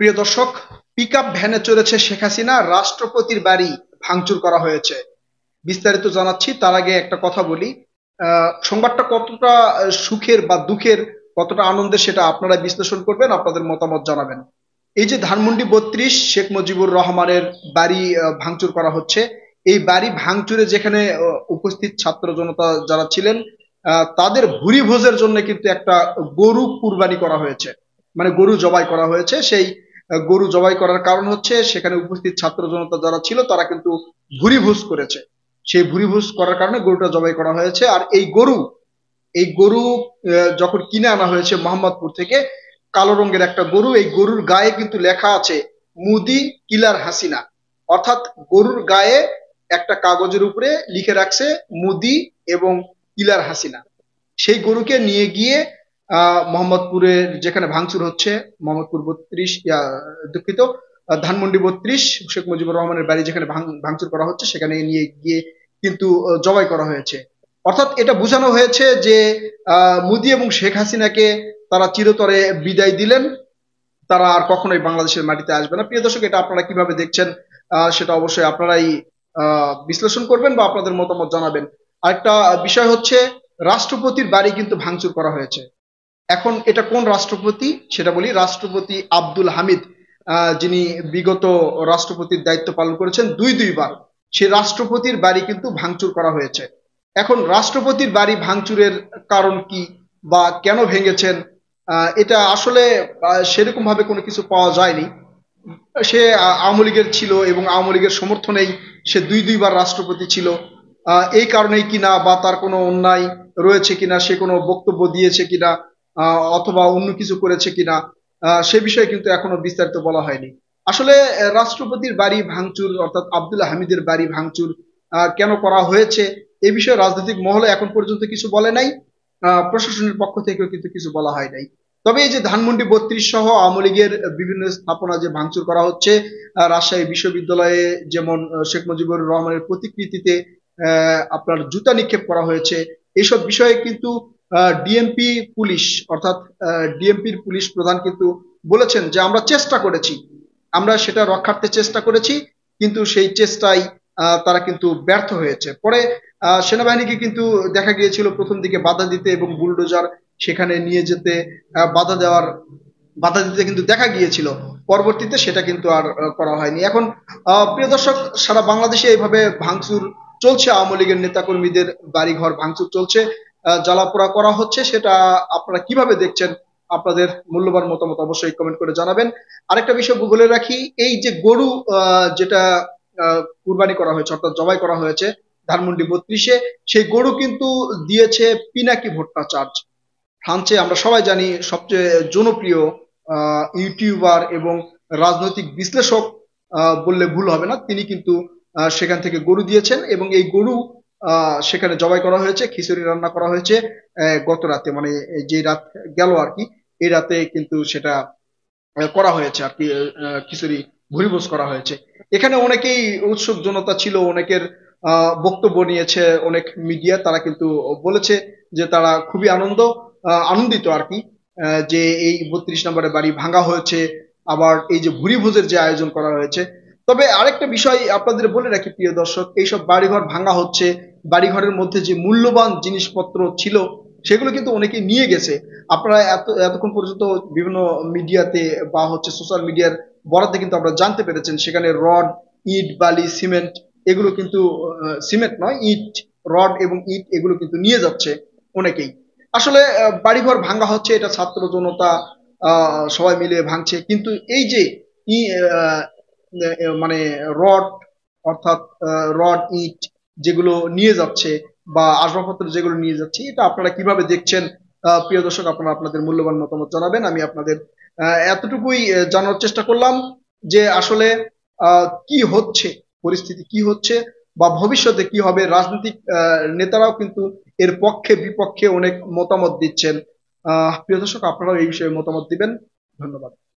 প্রিয় দর্শক, পিকআপ ভ্যানে চড়েছে শেখ হাসিনা, রাষ্ট্রপতির বাড়ি ভাঙচুর করা হয়েছে। বিস্তারিত জানাচ্ছি, তার আগে একটা কথা বলি। সংবাদটা কতটা সুখের বা দুঃখের, কতটা আনন্দের, সেটা আপনারা বিশ্লেষণ করবেন, আপনাদের মতামত জানাবেন। এই যে ধানমন্ডি 32 শেখ মুজিবুর রহমানের বাড়ি ভাঙচুর করা হচ্ছে। এই বাড়ি ভাঙচুরে যেখানে উপস্থিত ছাত্র জনতা যারা ছিলেন, তাদের ভুরি ভোজের জন্য কিন্তু একটা গরু কুরবানি করা হয়েছে, মানে গরু জবাই করা হয়েছে। সেই গরু জবাই করার কারণ হচ্ছে সেখানে উপস্থিত ছাত্র জনতা যারা ছিল তারা কিন্তু ভুরি ভোজ করেছে। সেই ভুরি ভোজ করার কারণে গরুটা জবাই করা হয়েছে। আর এই গরু যখন কিনে আনা হয়েছে মোহাম্মদপুর থেকে, কালো রঙের একটা গরু, এই গরুর গায়ে কিন্তু লেখা আছে মুদি কিলার হাসিনা। অর্থাৎ গরুর গায়ে একটা কাগজের উপরে লিখে রাখছে মুদি এবং কিলার হাসিনা। সেই গরুকে নিয়ে গিয়ে মোহাম্মদপুরের যেখানে ভাঙচুর হচ্ছে, মোহাম্মদপুর 32, দুঃখিত, ধানমন্ডি 32 শেখ মুজিবুর রহমানের বাড়ি যেখানে ভাঙচুর করা হচ্ছে, সেখানে নিয়ে গিয়ে কিন্তু জবাই করা হয়েছে। অর্থাৎ এটা বোঝানো হয়েছে যে মোদি এবং শেখ হাসিনাকে তারা চিরতরে বিদায় দিলেন, তারা আর কখনোই বাংলাদেশের মাটিতে আসবে না। প্রিয় দর্শক, এটা আপনারা কিভাবে দেখছেন সেটা অবশ্যই আপনারাই বিশ্লেষণ করবেন বা আপনাদের মতামত জানাবেন। আরেকটা বিষয় হচ্ছে, রাষ্ট্রপতির বাড়ি কিন্তু ভাঙচুর করা হয়েছে। এখন এটা কোন রাষ্ট্রপতি সেটা বলি। রাষ্ট্রপতি আব্দুল হামিদ, যিনি বিগত রাষ্ট্রপতির দায়িত্ব পালন করেছেন দুইবার, সে রাষ্ট্রপতির বাড়ি কিন্তু ভাঙচুর করা হয়েছে। এখন রাষ্ট্রপতির বাড়ি ভাঙচুরের কারণ কি বা কেন ভেঙেছেন, এটা আসলে সেরকম ভাবে কোনো কিছু পাওয়া যায়নি। সে আওয়ামী লীগের ছিল এবং আওয়ামী লীগের সমর্থনেই সে দুইবার রাষ্ট্রপতি ছিল। এই কারণেই কিনা বা তার কোনো অন্যায় রয়েছে কিনা, সে কোনো বক্তব্য দিয়েছে কিনা, অথবা অন্য কিছু করেছে কিনা, সে বিষয়ে কিন্তু এখনো বিস্তারিত বলা হয়নি। আসলে রাষ্ট্রপতির বাড়ি ভাঙচুর, অর্থাৎ আব্দুল হামিদের বাড়ি ভাঙচুর কেন করা হয়েছে, এ বিষয়ে রাজনৈতিক মহলে এখন পর্যন্ত কিছু বলে নাই। প্রশাসনের পক্ষ থেকেও কিন্তু কিছু বলা হয় নাই। তবে এই যে ধানমন্ডি 32 সহ আওয়ামী লীগের বিভিন্ন স্থাপনা যে ভাঙচুর করা হচ্ছে, রাজশাহী বিশ্ববিদ্যালয়ে যেমন শেখ মুজিবুর রহমানের প্রতিকৃতিতে আপনার জুতা নিক্ষেপ করা হয়েছে, এইসব বিষয়ে কিন্তু ডিএমপি পুলিশ, অর্থাৎ ডিএমপির পুলিশ প্রধান কিন্তু বলেছেন যে আমরা চেষ্টা করেছি, আমরা সেটা রক্ষার্থে চেষ্টা করেছি, কিন্তু সেই চেষ্টায় তারা কিন্তু ব্যর্থ হয়েছে। পরে সেনাবাহিনীকে কিন্তু দেখা গিয়েছিল প্রথম দিকে বাধা দিতে এবং বুলডোজার সেখানে নিয়ে যেতে, বাধা দিতে কিন্তু দেখা গিয়েছিল। পরবর্তীতে সেটা কিন্তু আর করা হয়নি। এখন প্রিয় দর্শক, সারা বাংলাদেশে এইভাবে ভাঙচুর চলছে, আওয়ামী লীগের নেতাকর্মীদের বাড়িঘর ভাঙচুর চলছে, জ্বালাপোড়া করা হচ্ছে। সেটা আপনারা কিভাবে দেখছেন? আপনাদের মূল্যবান মতামত অবশ্যই কমেন্ট করে জানাবেন। আরেকটা বিষয় বলে রাখি, এই যে গরু যেটা কুরবানি করা হয়েছে, অর্থাৎ জবাই করা হয়েছে ধানমন্ডি 32-এ, সেই গরু কিন্তু দিয়েছে পিনাকি ভট্টাচার্য। ফ্রান্সে আমরা সবাই জানি সবচেয়ে জনপ্রিয় ইউটিউবার এবং রাজনৈতিক বিশ্লেষক, বললে ভুল হবে না, তিনি কিন্তু সেখান থেকে গরু দিয়েছেন এবং এই গরু সেখানে জবাই করা হয়েছে, খিচুড়ি রান্না করা হয়েছে গত রাতে, মানে যে রাত গেল আর কি, এই রাতে কিন্তু সেটা করা হয়েছে আর কি। খিচুড়ি ভুরিভোজ করা হয়েছে। এখানে অনেকেই উৎসুক জনতা ছিল, অনেকের বক্তব্য নিয়েছে অনেক মিডিয়া, তারা কিন্তু বলেছে যে তারা খুবই আনন্দিত আর কি, যে এই 32 নম্বরের বাড়ি ভাঙা হয়েছে, আবার এই যে ভুরিভোজের যে আয়োজন করা হয়েছে। তবে আরেকটা বিষয় আপনাদের বলে রাখি প্রিয় দর্শক, এইসব বাড়িঘর ভাঙা হচ্ছে, বাড়িঘরের মধ্যে যে মূল্যবান জিনিসপত্র ছিল সেগুলো কিন্তু অনেকে নিয়ে গেছে। আপনারা এতক্ষণ পর্যন্ত বিভিন্ন মিডিয়াতে বা হচ্ছে সোশ্যাল মিডিয়ার বরাদ্দে কিন্তু আমরা জানতে পেরেছেন, সেখানে রড, ইট, বালি, সিমেন্ট, এগুলো কিন্তু সিমেন্ট নয়, ইট, রড এবং ইট এগুলো কিন্তু নিয়ে যাচ্ছে অনেকেই। আসলে বাড়িঘর ভাঙা হচ্ছে, এটা ছাত্র জনতা সবাই মিলে ভাঙছে, কিন্তু এই যে ই- আহ, মানে রড, অর্থাৎ রড, ইট যেগুলো নিয়ে যাচ্ছে বা আসবাবপত্র যেগুলো নিয়ে যাচ্ছে, এটা আপনারা কিভাবে দেখছেন? প্রিয় দর্শক, আপনারা আপনাদের মূল্যবান মতামত জানাবেন। আমি আপনাদের এতটুকুই জানার চেষ্টা করলাম যে আসলে কি হচ্ছে, পরিস্থিতি কি হচ্ছে বা ভবিষ্যতে কি হবে। রাজনৈতিক নেতারাও কিন্তু এর পক্ষে বিপক্ষে অনেক মতামত দিচ্ছেন। প্রিয় দর্শক, আপনারাও এই বিষয়ে মতামত দিবেন। ধন্যবাদ।